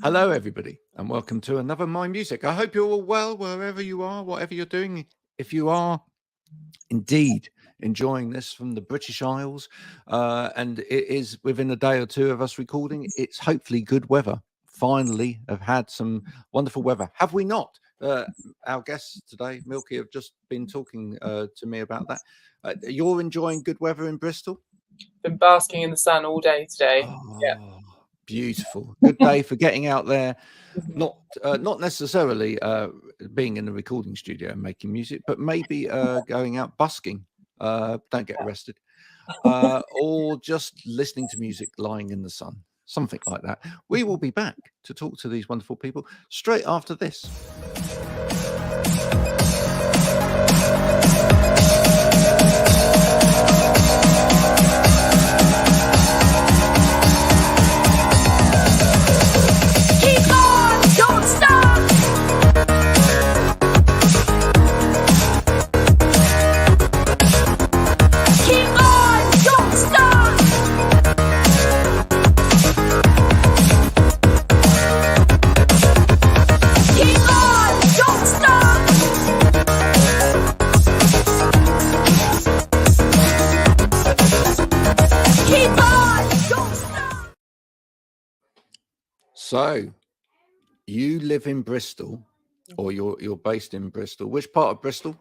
Hello, everybody, and welcome to another My Music. I hope you're all well, wherever you are, whatever you're doing. If you are indeed enjoying this from the British Isles, and it is within a day or two of us recording, it's hopefully good weather. Finally, have had some wonderful weather. Have we not? Our guests today, Milkie, have just been talking to me about that. You're enjoying good weather in Bristol? Been basking in the sun all day today. Yeah. Beautiful. Good day for getting out there. Not necessarily being in a recording studio and making music, but maybe going out busking. Don't get arrested. Or just listening to music lying in the sun. Something like that. We will be back to talk to these wonderful people straight after this. So, you live in Bristol, or you're based in Bristol. Which part of Bristol?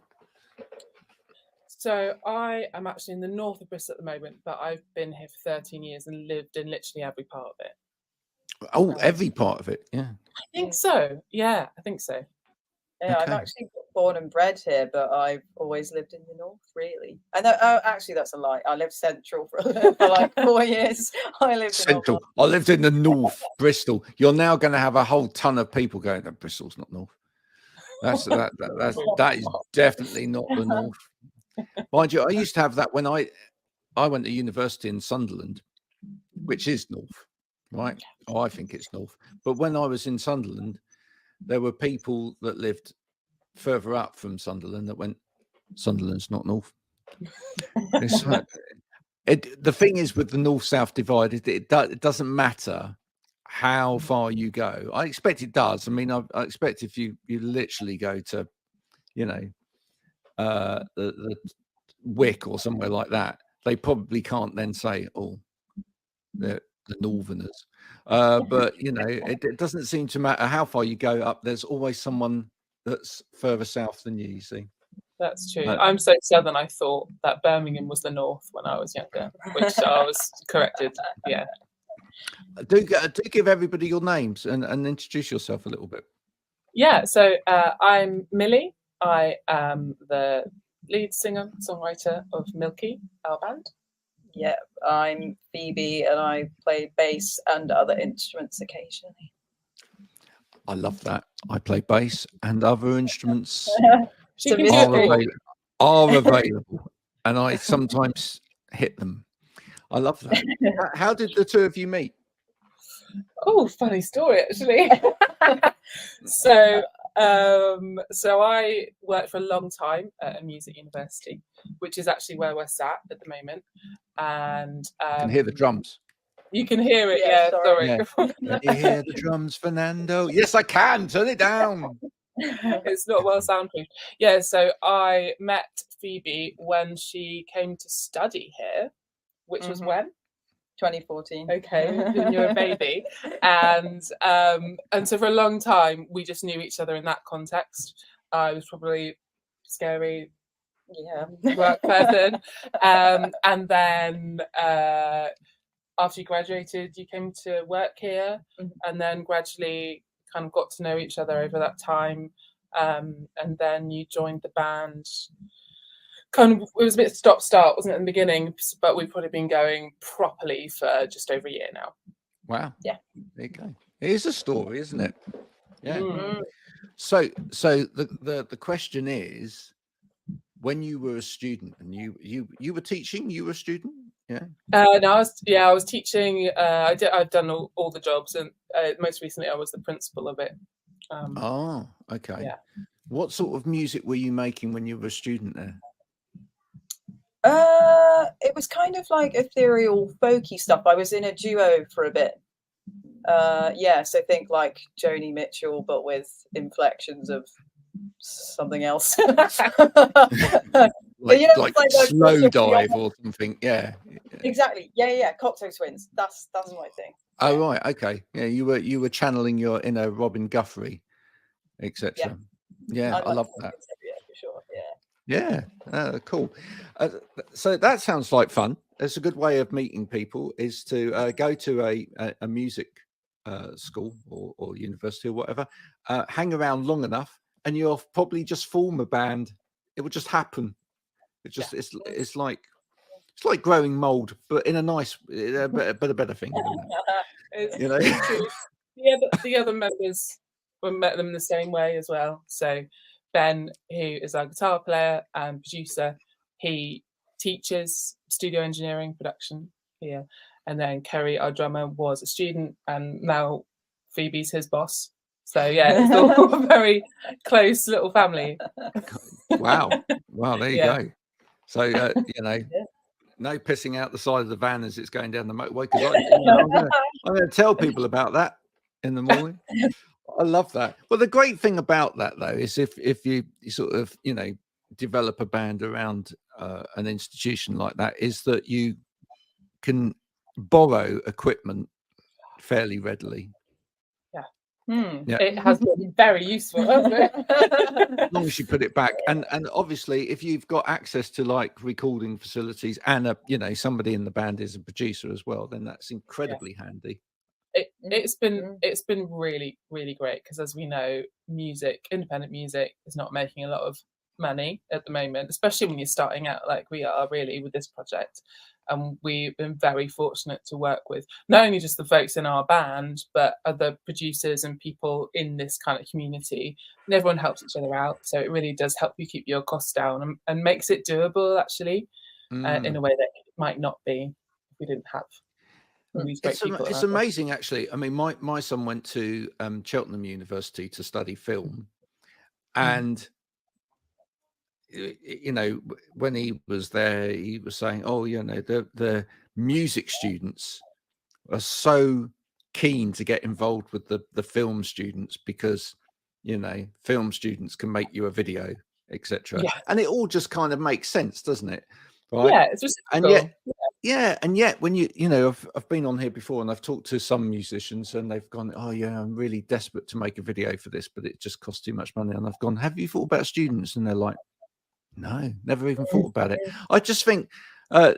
So I am actually in the north of Bristol at the moment, but I've been here for 13 years and lived in literally every part of it. Oh, every part of it, yeah. I think so. Yeah, I think so. Yeah, Okay. I'm actually born and bred here, but I've always lived in the north, really. And actually, that's a lie. I lived central for like 4 years. I lived Central. I lived in the north, Bristol. You're now going to have a whole ton of people going, "No, Bristol's not north." That is definitely not the north. Mind you, I used to have that when I went to university in Sunderland, which is north, right? Oh, I think it's north. But when I was in Sunderland, there were people that lived further up from Sunderland that went, Sunderland's not north. The thing is with the north-south divide, it doesn't matter how far you go. I expect it does. I mean, I expect if you literally go to, the Wick or somewhere like that, they probably can't then say, oh, they're the northerners. But, it doesn't seem to matter how far you go up. There's always someone that's further south than you see. That's true. I'm so southern, I thought that Birmingham was the north when I was younger, which I was corrected. Yeah. Do give everybody your names and introduce yourself a little bit. Yeah, so I'm Millie. I am the lead singer, songwriter of Milkie, our band. Yeah, I'm Phoebe and I play bass and other instruments occasionally. I love that. I play bass and other instruments are available, and I sometimes hit them. I love that. How did the two of you meet? Oh, funny story, actually. So I worked for a long time at a music university, which is actually where we're sat at the moment. And you can hear the drums. You can hear it, yeah. Sorry. Yeah. Can you hear the drums, Fernando? Yes, I can. Turn it down. It's not well soundproofed. Yeah, so I met Phoebe when she came to study here, which was when? 2014. Okay, when you were a baby. And so for a long time, we just knew each other in that context. I was probably scary, work person. And then after you graduated, you came to work here, and then gradually kind of got to know each other over that time. And then you joined the band. Kind of, it was a bit stop-start, wasn't it, in the beginning? But we've probably been going properly for just over a year now. Wow. Yeah. There you go. It is a story, isn't it? Yeah. Mm. So the question is, when you were a student and you were teaching, you were a student, yeah? No, I was teaching. I've done all the jobs, and most recently I was the principal of it. Okay. Yeah. What sort of music were you making when you were a student there? It was kind of like ethereal, folky stuff. I was in a duo for a bit, Yeah, so think like Joni Mitchell, but with inflections of something else. Like, You know, like it's like those slow Bristol dive piano- or something. Yeah. Exactly. Yeah. Cocteau Twins. That's my thing. Oh right, okay. Yeah, you were channeling your inner Robin Guthrie, etc. Yeah, I like love that. yeah, for sure. Yeah. Yeah, cool. So that sounds like fun. It's a good way of meeting people is to go to a music school or university or whatever, hang around long enough, and you'll probably just form a band. It will just happen. It's like growing mold, but in a nice, but a better thing than that. It's You know. true. The other members, we met them the same way as well. So Ben, who is our guitar player and producer, he teaches studio engineering production here. And then Kerry, our drummer, was a student, and now Phoebe's his boss. So yeah, it's all a very close little family. Wow, there you Yeah. go. So you know, no pissing out the side of the van as it's going down the motorway, because I'm going to tell people about that in the morning. I love that. Well, the great thing about that though is if you sort of, you know, develop a band around an institution like that, is that you can borrow equipment fairly readily. Yeah. It has been very useful, hasn't it? As long as you put it back, and obviously if you've got access to like recording facilities and you know, somebody in the band is a producer as well, then that's incredibly handy. It's been really, really great, because as we know, independent music is not making a lot of money at the moment, especially when you're starting out like we are really with this project. And we've been very fortunate to work with not only just the folks in our band, but other producers and people in this kind of community. And everyone helps each other out. So it really does help you keep your costs down and makes it doable, actually, in a way that it might not be if we didn't have these great people. It's amazing, actually. I mean, my son went to Cheltenham University to study film. And you know, when he was there, he was saying, "Oh, you know, the music students are so keen to get involved with the film students, because, you know, film students can make you a video, etc." And it all just kind of makes sense, doesn't it? Right? Yeah, it's just and yet when you know, I've been on here before and I've talked to some musicians and they've gone, "Oh yeah, I'm really desperate to make a video for this, but it just costs too much money." And I've gone, "Have you thought about students?" And they're like, "No, never even thought about it." I just think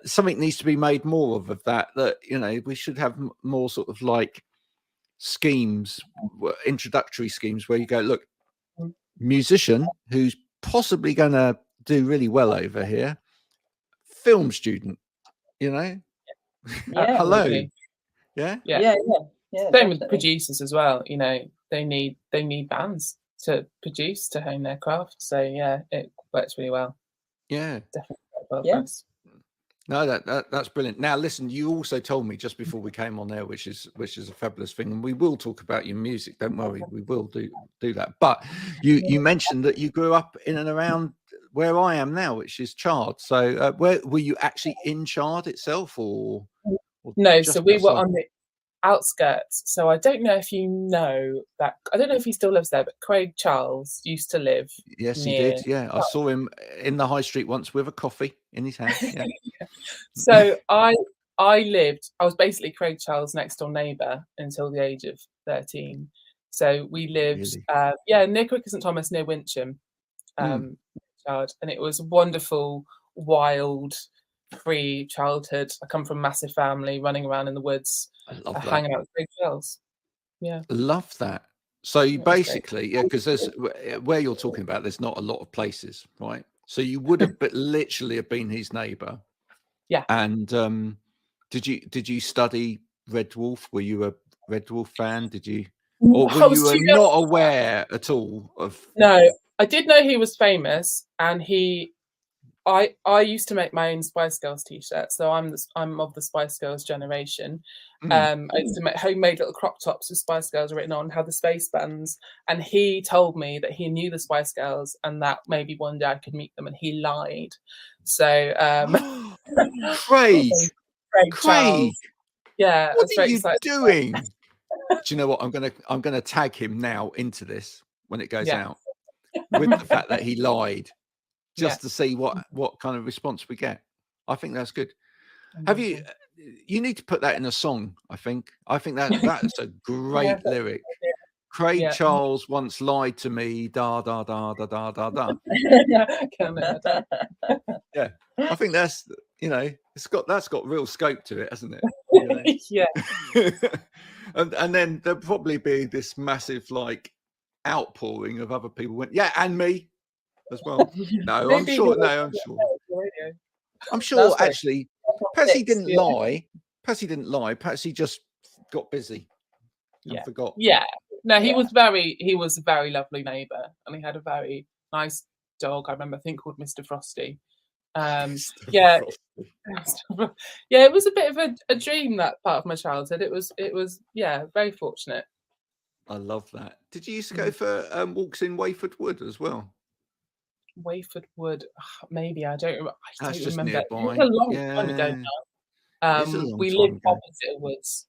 something needs to be made more of that, you know, we should have more sort of like schemes, introductory schemes, where you go, "Look, musician who's possibly going to do really well over here, film student, you know, hello." Yeah. Same with producers as well. You know, they need bands to produce, to hone their craft. So yeah, it works really well. Yeah, definitely well for us. No, that's brilliant. Now, listen, you also told me just before we came on there, which is a fabulous thing, and we will talk about your music. Don't worry, we will do that. But you mentioned that you grew up in and around where I am now, which is Chard. So, where were you actually in Chard itself, or no? So we were on the outskirts. So I don't know if you know that. I don't know if he still lives there, but Craig Charles used to live. Yes, he did. Yeah, I saw him in the high street once with a coffee in his hand. Yeah. So I was basically Craig Charles' next door neighbour until the age of 13. So we lived near Quicker St Thomas, near Wincham, and it was a wonderful, wild, free childhood. I come from a massive family, running around in the woods, hanging out with Craig Charles. Yeah, love that. So you basically, because there's where you're talking about, there's not a lot of places, right? So you would have literally have been his neighbour. Yeah. And did you study Red Wolf? Were you a Red Wolf fan? Did you, or were you not aware at all of? No, I did know he was famous, and I used to make my own Spice Girls t-shirts, so I'm of the Spice Girls generation. I used to make homemade little crop tops with Spice Girls written on, had the space buttons, and he told me that he knew the Spice Girls and that maybe one day I could meet them, and he lied. So Craig, Charles. Yeah, what are you doing? you know what? I'm gonna tag him now into this when it goes Yeah. out, with the fact that he lied, just Yeah. to see what kind of response we get. I think that's good. Have you? You need to put that in a song. I think that's a great lyric. Craig Yeah. Charles once lied to me. Da da da da da da da. Can't make that up. Yeah, I think that's, that's got real scope to it, hasn't it? Yeah. and then there'll probably be this massive like outpouring of other people went, yeah, and me as well. No, I'm sure. No, I'm sure. I'm sure. That's Actually, perhaps he didn't yeah. lie. Perhaps he didn't lie. Perhaps he just got busy and Yeah. forgot. Yeah. No, he Yeah. was a very lovely neighbour, and he had a very nice dog. I remember, I think, called Mr. Frosty. Yeah. Yeah, it was a bit of a dream, that part of my childhood. It was yeah, very fortunate. I love that. Did you used to go for walks in Wayford Wood as well? Wayford Wood, maybe, I don't That's just remember. nearby. It was a long time Yeah. ago now. It's a long We time lived ago. opposite a woods,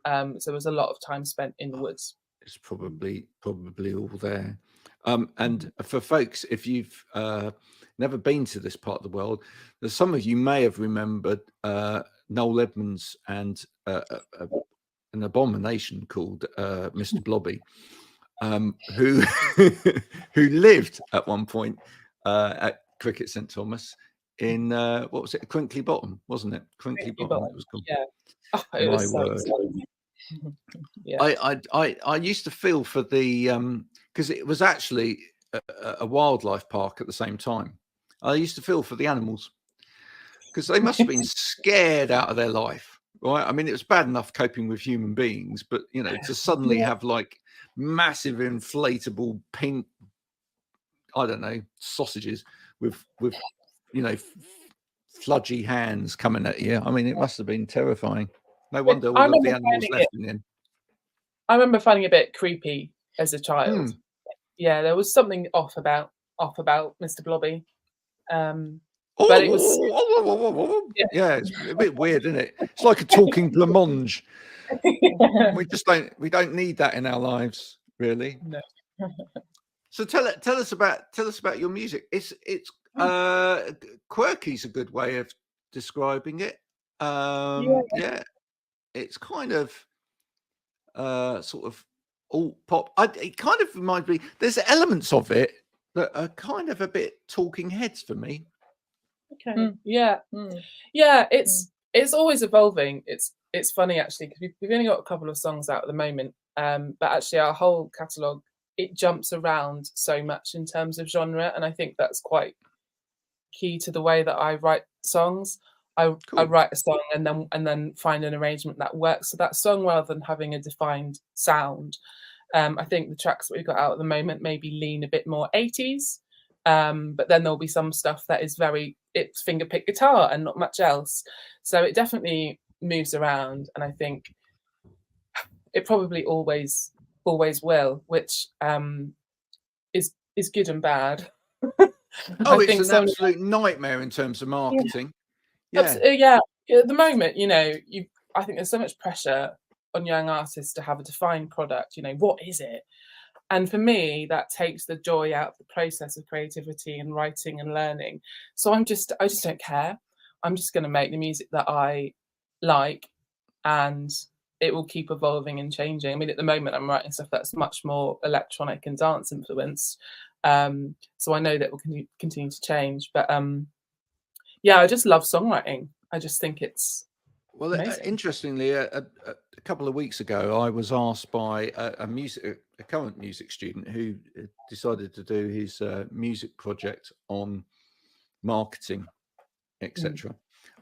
so there was a lot of time spent in the woods. It's probably all there. And for folks, if you've never been to this part of the world, there's some of you may have remembered Noel Edmonds and an abomination called Mr. Blobby, who who lived at one point at Cricket St Thomas in what was it, Crinkly Bottom, wasn't it? Crinkly Bottom. It was called. Yeah. Oh, it My was so word. exciting. Yeah. I used to feel for the because it was actually a wildlife park at the same time. I used to feel for the animals because they must have been scared out of their life, right? I mean, it was bad enough coping with human beings, but to suddenly have like massive inflatable pink, I don't know, sausages with fludgy hands coming at you. I mean, it must have been terrifying. No wonder all of the animals left in him. I remember finding it a bit creepy as a child. Yeah, there was something off about Mr. Blobby. But it was yeah, it's a bit weird, isn't it? It's like a talking blancmange. We don't need that in our lives, really. No. So tell us about your music. It's quirky's a good way of describing it. Yeah, it's kind of sort of alt pop. It kind of reminds me. There's elements of it that are kind of a bit Talking Heads for me. Okay. Yeah. Yeah. It's always evolving. It's funny actually because we've only got a couple of songs out at the moment, but actually our whole catalogue, it jumps around so much in terms of genre, and I think that's quite key to the way that I write songs. I write a song and then find an arrangement that works for that song rather than having a defined sound. I think the tracks that we've got out at the moment maybe lean a bit more 80s, but then there'll be some stuff that is it's fingerpick guitar and not much else. So it definitely moves around, and I think it probably always will, which is good and bad. It's an absolute nightmare in terms of marketing. Yeah. At the moment, I think there's so much pressure on young artists to have a defined product. What is it? And for me, that takes the joy out of the process of creativity and writing and learning. So I just don't care. I'm just going to make the music that I like, and it will keep evolving and changing. I mean, at the moment, I'm writing stuff that's much more electronic and dance influenced. So I know that will continue to change. But yeah, I just love songwriting. I just think it's amazing. Interestingly, a couple of weeks ago, I was asked by a current music student who decided to do his music project on marketing, etc.,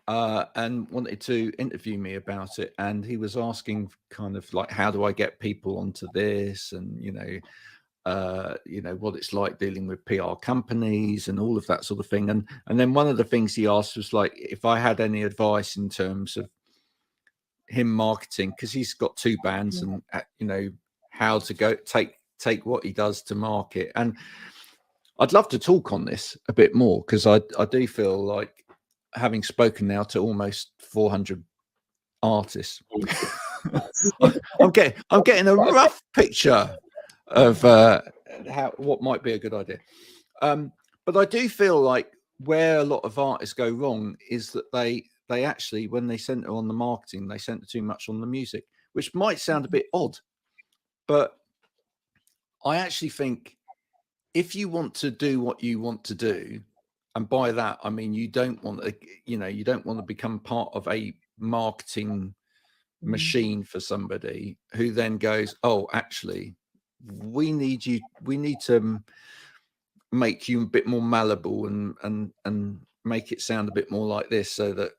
and wanted to interview me about it. And he was asking kind of like, how do I get people onto this? And what it's like dealing with PR companies and all of that sort of thing. And then one of the things he asked was like, if I had any advice in terms of him marketing, because he's got two bands, and how to go take what he does to market. And I'd love to talk on this a bit more, because I do feel like, having spoken now to almost 400 artists. I'm getting a rough picture of what might be a good idea. But I do feel like where a lot of artists go wrong is that they actually, when they center on the marketing, they center too much on the music, which might sound a bit odd, but I actually think if you want to do what you want to do, and by that I mean you don't want to become part of a marketing machine for somebody who then goes, oh, actually we need to make you a bit more malleable and make it sound a bit more like this, so that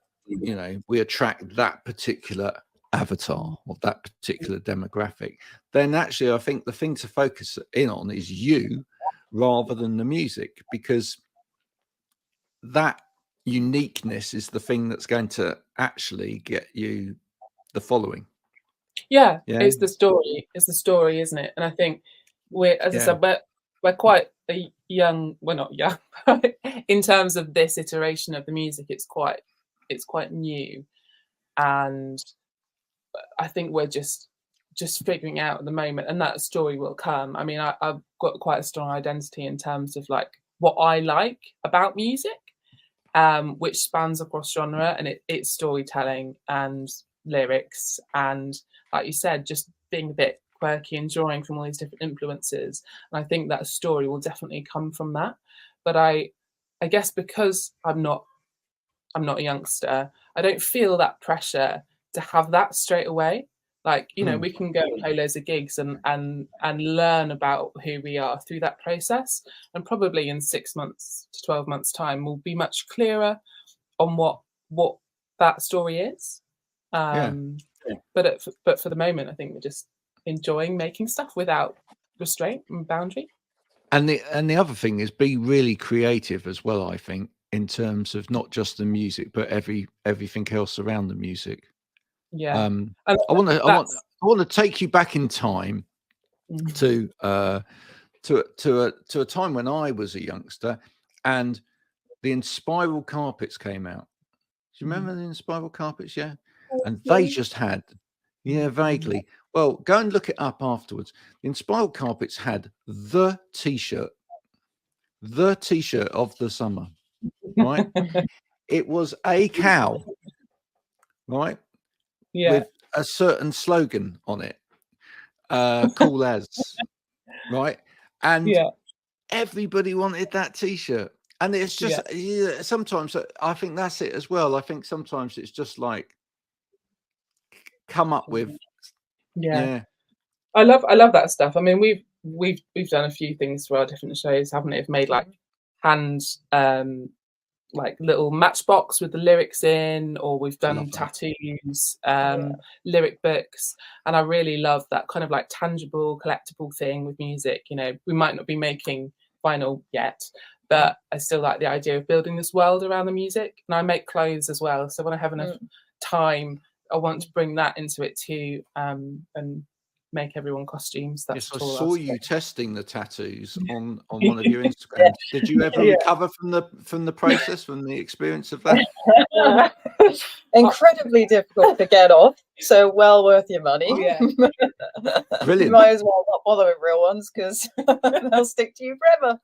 we attract that particular avatar of that particular demographic. Then actually I think the thing to focus in on is you rather than the music, because that uniqueness is the thing that's going to actually get you the following. Yeah. It's the story, isn't it? And I think I said, we're quite a young, we're not young in terms of this iteration of the music. It's quite new, and I think we're just figuring out at the moment, and that story will come. I mean, I've got quite a strong identity in terms of like what I like about music, which spans across genre, and it's storytelling and lyrics, and like you said, just being a bit quirky and drawing from all these different influences. And I think that story will definitely come from that. But I guess because I'm not a youngster, I don't feel that pressure to have that straight away. Like, we can go and play loads of gigs and learn about who we are through that process. And probably in 6 months to 12 months time, we'll be much clearer on what that story is. But for the moment, I think we're just enjoying making stuff without restraint and boundary. And the other thing is be really creative as well, I think, in terms of not just the music, but everything else around the music. Yeah. I want to take you back in time to a time when I was a youngster, and the Inspiral Carpets came out. Do you remember the Inspiral Carpets? Yeah. And they just had, vaguely. Well, go and look it up afterwards. The Inspiral Carpets had the t-shirt of the summer, right? It was a cow, right? Yeah. With a certain slogan on it, cool as, right? And everybody wanted that t-shirt. And it's just sometimes I think that's it as well. I think sometimes it's just like come up with I love that stuff. I mean, we've done a few things for our different shows, haven't we? We've made like hand like little matchbox with the lyrics in, or we've done tattoos, lyric books, and I really love that kind of like tangible, collectible thing with music. We might not be making vinyl yet, but I still like the idea of building this world around the music. And I make clothes as well, so when I have enough time, I want to bring that into it too, and make everyone costumes. Yes, I saw you testing the tattoos on one of your Instagrams. Did you ever recover from the process, from the experience of that? Incredibly difficult to get off, so well worth your money. Brilliant. You might as well not bother with real ones, because they'll stick to you forever.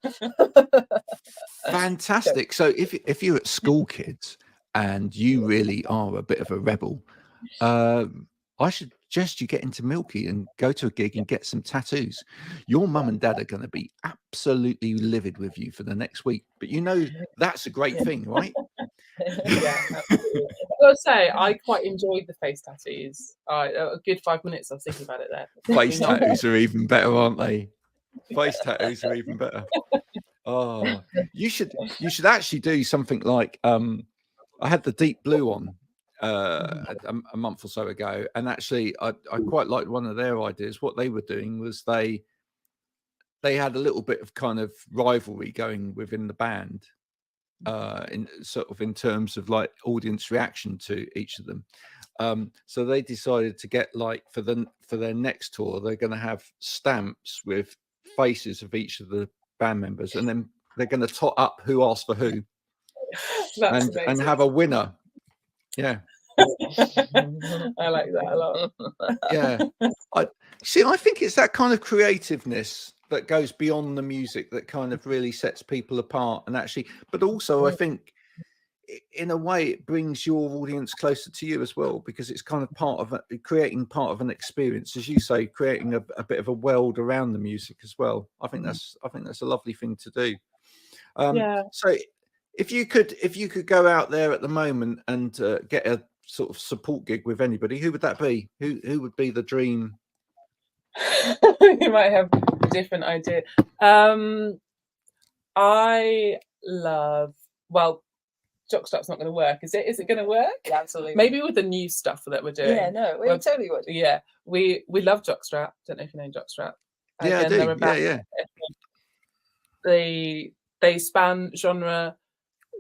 Fantastic. So if you're at school, kids, and you really are a bit of a rebel, I should suggest you get into Milkie and go to a gig and get some tattoos. Your mum and dad are going to be absolutely livid with you for the next week, but that's a great thing, right? Yeah, absolutely. I gotta say, I quite enjoyed the face tattoos. A good 5 minutes I was thinking about it there. Face tattoos are even better, aren't they? Face tattoos are even better. Oh, you should actually do something like I had the Deep Blue on a month or so ago, and actually I quite liked one of their ideas. What they were doing was they had a little bit of kind of rivalry going within the band, in terms of like audience reaction to each of them. So they decided to get, like, for their next tour, they're going to have stamps with faces of each of the band members, and then they're going to tot up who asked for who, and have a winner. Yeah. I like that a lot. Yeah. I think it's that kind of creativeness that goes beyond the music that kind of really sets people apart, and actually, but also I think in a way it brings your audience closer to you as well, because it's kind of part of creating part of an experience, as you say, creating a bit of a world around the music as well. I think that's a lovely thing to do. Yeah. So if you could go out there at the moment and get a sort of support gig with anybody, who would that be? Who would be the dream? You might have a different idea. I love, well, Jockstrap's not going to work, is it? Is it going to work? Yeah, absolutely. Maybe with the new stuff that we're doing. Yeah, no, we totally would. Yeah, we love Jockstrap. Don't know if you know Jockstrap. Yeah, Again, I do. Yeah. They span genre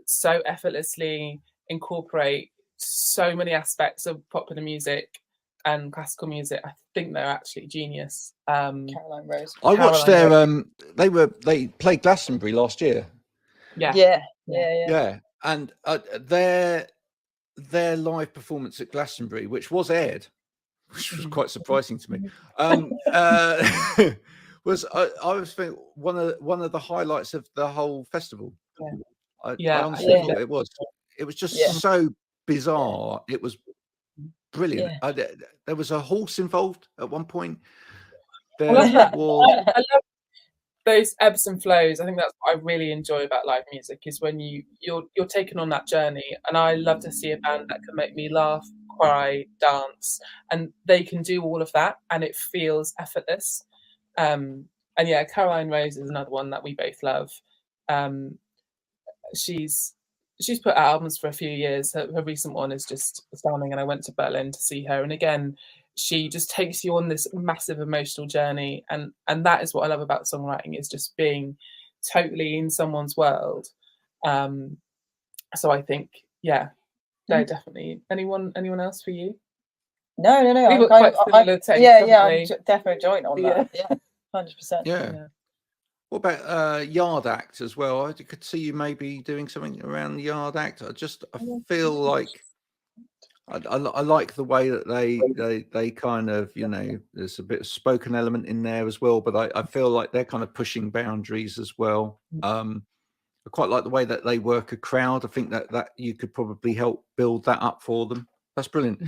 so effortlessly, incorporate so many aspects of popular music and classical music. I think they're actually genius. Caroline Rose. I watched their they played Glastonbury last year. Yeah. And their live performance at Glastonbury, which was aired, which was quite surprising to me, was I was thinking one of the highlights of the whole festival. I honestly thought it was. It was just so bizarre. It was brilliant. There was a horse involved at one point. I love that. I love those ebbs and flows. I think that's what I really enjoy about live music, is when you're taken on that journey. And I love to see a band that can make me laugh, cry, dance, and they can do all of that, and it feels effortless. And yeah, Caroline Rose is another one that we both love. She's put out albums for a few years. Her recent one is just astounding, and I went to Berlin to see her. And again, she just takes you on this massive emotional journey, and that is what I love about songwriting, is just being totally in someone's world. So I think, no, definitely. Anyone else for you? No. We've got quite similar takes, I'm definitely joint on that. Yeah, 100%. Yeah. What about Yard Act as well? I could see you maybe doing something around the Yard Act. I feel like I like the way that they kind of, there's a bit of spoken element in there as well, but I feel like they're kind of pushing boundaries as well. I quite like the way that they work a crowd. I think that you could probably help build that up for them. That's brilliant.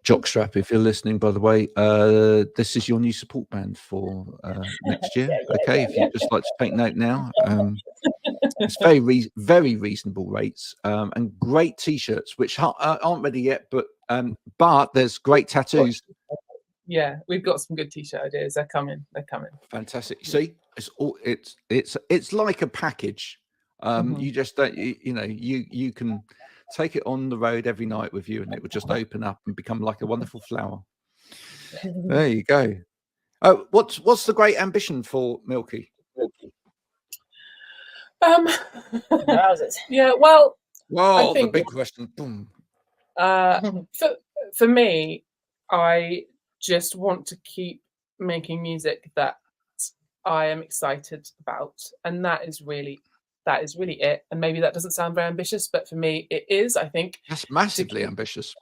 Jockstrap, if you're listening, by the way, this is your new support band for next year. Okay, if you'd just like to take note now. It's very reasonable rates, and great t-shirts, which aren't ready yet, but there's great tattoos. Yeah, we've got some good t-shirt ideas. They're coming. Fantastic. See, it's like a package. You just don't, you can take it on the road every night with you, and it will just open up and become like a wonderful flower. There you go. What's the great ambition for Milkie? Yeah, well, I think the big question. Boom. For me, I just want to keep making music that I am excited about, and that is really it. And maybe that doesn't sound very ambitious, but for me it is. I think that's massively ambitious.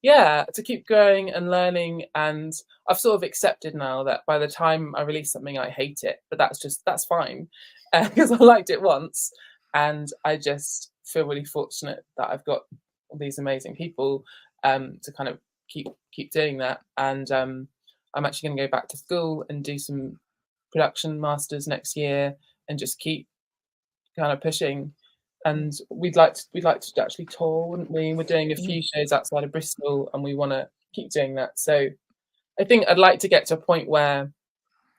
To keep growing and learning, and I've sort of accepted now that by the time I release something I hate it, but that's fine, because I liked it once, and I just feel really fortunate that I've got all these amazing people to kind of keep doing that. And I'm actually going to go back to school and do some production masters next year, and just keep kind of pushing. And we'd like to actually tour, wouldn't we? We're doing a few shows outside of Bristol, and we want to keep doing that. So I think I'd like to get to a point where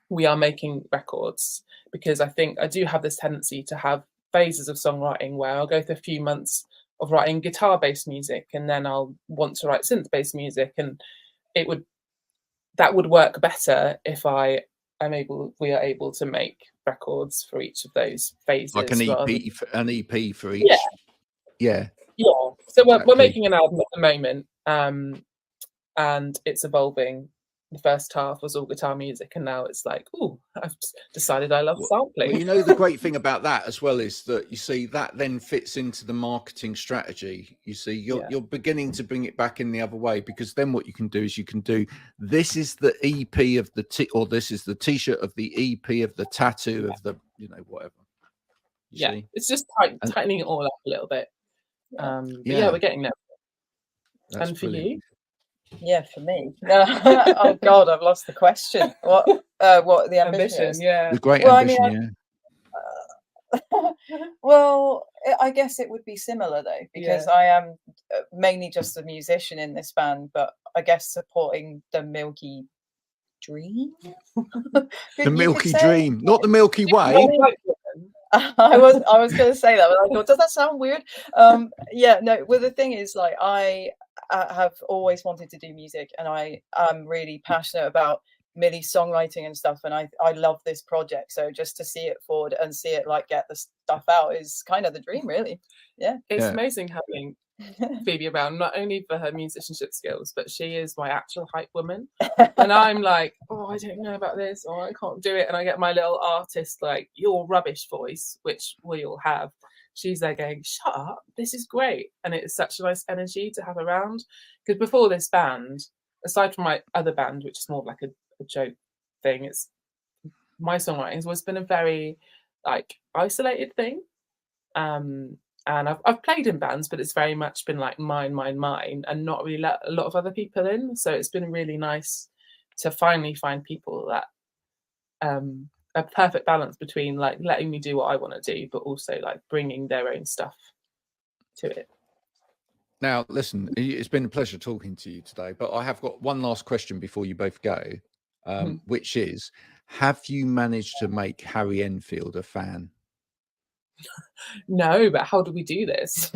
we are making records, because I think I do have this tendency to have phases of songwriting where I'll go through a few months of writing guitar-based music, and then I'll want to write synth-based music, and that would work better if we are able to make records for each of those phases, like an EP for each. Yeah. So we're making an album at the moment, and it's evolving. The first half was all guitar music, and now it's like, I've decided I love sampling. Well, you know, the great thing about that as well is that you see that then fits into the marketing strategy. You see, you're beginning to bring it back in the other way, because then what you can do is you can do, this is the EP of the or this is the t-shirt of the EP of the tattoo of the, you know, whatever. You see? It's just tightening it all up a little bit. But we're getting there. That's and for brilliant. you? Yeah, for me. Oh God, I've lost the question. What the ambition is? Yeah. The great Well, ambition, I mean, well, I guess it would be similar though, because I am mainly just a musician in this band, but I guess supporting the Milkie dream. the Milky dream, not the Milky Way. I was going to say that, but I thought, does that sound weird? No. Well, the thing is, like, I have always wanted to do music, and I am really passionate about Millie's songwriting and stuff, and I love this project. So just to see it forward and see it like get the stuff out is kind of the dream, really. Yeah, it's amazing having Phoebe around, not only for her musicianship skills, but she is my actual hype woman. And I'm like, oh, I don't know about this, or I can't do it, and I get my little artist, like, your rubbish voice, which we all have. She's there going, shut up, this is great. And it's such a nice energy to have around, because before this band, aside from my other band, which is more like a joke thing, it's my songwriting has always been a very like isolated thing. And I've played in bands, but it's very much been like mine, and not really let a lot of other people in. So it's been really nice to finally find people that a perfect balance between like letting me do what I want to do, but also like bringing their own stuff to it. Now, listen, it's been a pleasure talking to you today, but I have got one last question before you both go, which is, have you managed to make Harry Enfield a fan? No, but how do we do this?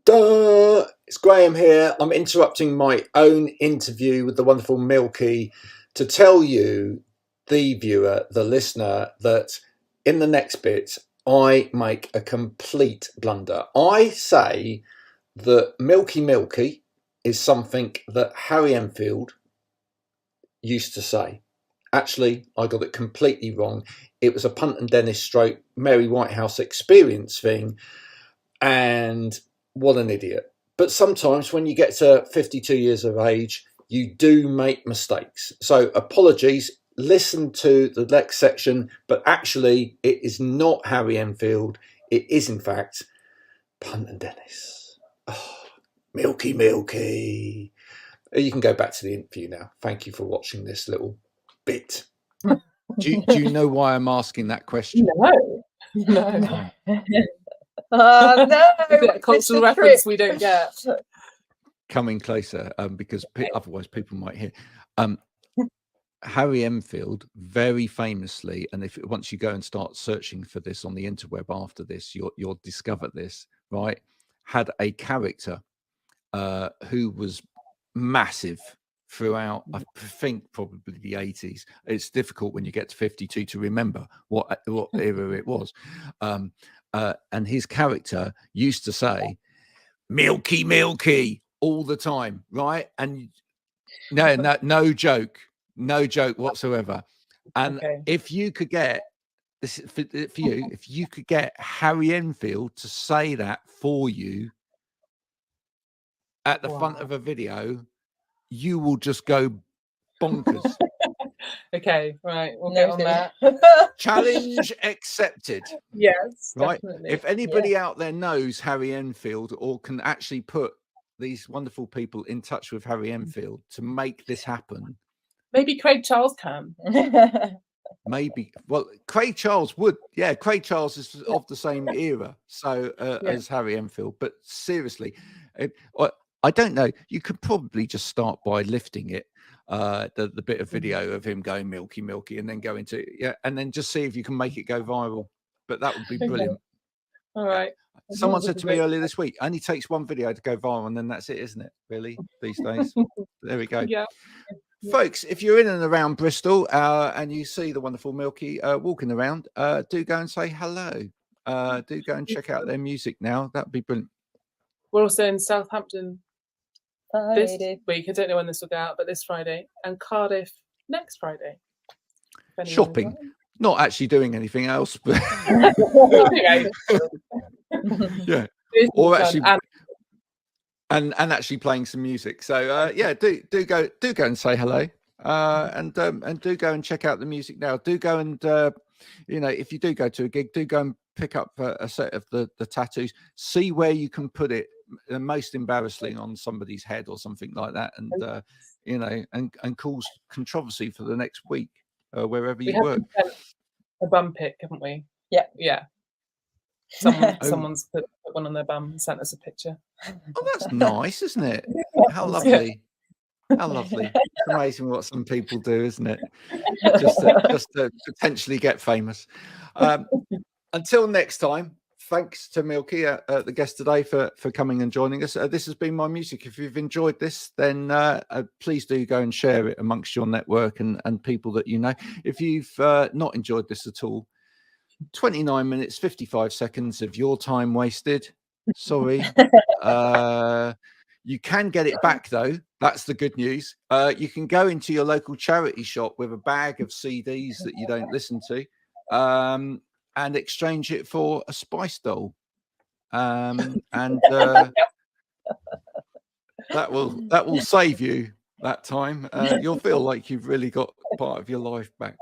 Duh! It's Graham here. I'm interrupting my own interview with the wonderful Milkie to tell you, the viewer, the listener, that in the next bit, I make a complete blunder. I say that Milkie is something that Harry Enfield used to say. Actually, I got it completely wrong. It was a Punt and Dennis stroke Mary Whitehouse experience thing, and what an idiot. But sometimes when you get to 52 years of age, you do make mistakes. So apologies, listen to the next section, but actually it is not Harry Enfield. It is in fact Punt and Dennis. Oh, Milkie. You can go back to the interview now. Thank you for watching this little bit. Do you know why I'm asking that question? No. No, a cultural reference we don't get. Coming closer, because otherwise people might hear. Harry Enfield very famously, and once you go and start searching for this on the interweb after this, you'll discover this, right? Had a character who was massive throughout, I think, probably the 80s. It's difficult when you get to 52 to remember what era it was. And his character used to say, Milkie, all the time, right? And no joke whatsoever. And if you could get this for you, if you could get Harry Enfield to say that for you at the front of a video, you will just go bonkers. Okay, right, we'll get on that. Challenge accepted. Yes, right. Definitely. If anybody out there knows Harry Enfield or can actually put these wonderful people in touch with Harry Enfield to make this happen, maybe Craig Charles can. Maybe. Well, Craig Charles would. Yeah, Craig Charles is of the same era, so as Harry Enfield. But seriously, I don't know. You could probably just start by lifting it, the bit of video of him going Milkie, and then go into and then just see if you can make it go viral. But that would be brilliant. All right. Someone said to me earlier this week, only takes one video to go viral, and then that's it, isn't it? Really, these days. There we go. Yeah. Folks, if you're in and around Bristol and you see the wonderful Milkie walking around, do go and say hello. Do go and check out their music now. That'd be brilliant. We're also in Southampton this week. I don't know when this will go out, but this Friday, and Cardiff next Friday. anyone is shopping, on. not actually doing anything else, but Anyway, yeah, this or is actually fun. And and actually playing some music. So yeah, do go and say hello, and do go and check out the music now. Do go and you know, if you do go to a gig, do go and pick up a set of the tattoos. See where you can put it most embarrassingly on somebody's head or something like that, and you know, and cause controversy for the next week wherever we you have work. a bum pic, haven't we? Yeah. Yeah. Someone's put one on their bum and sent us a picture. Oh, that's nice, isn't it? How lovely. How lovely. It's amazing what some people do, isn't it? Just to potentially get famous. Until next time, thanks to Milkie, the guest today, for coming and joining us. This has been My Music. If you've enjoyed this, then please do go and share it amongst your network and people that you know. If you've not enjoyed this at all, 29 minutes, 55 seconds of your time wasted. Sorry. You can get it back, though. That's the good news. You can go into your local charity shop with a bag of CDs that you don't listen to, and exchange it for a Spice doll. And that will save you that time. You'll feel like you've really got part of your life back.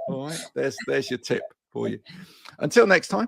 All right. There's your tip for you. Until next time.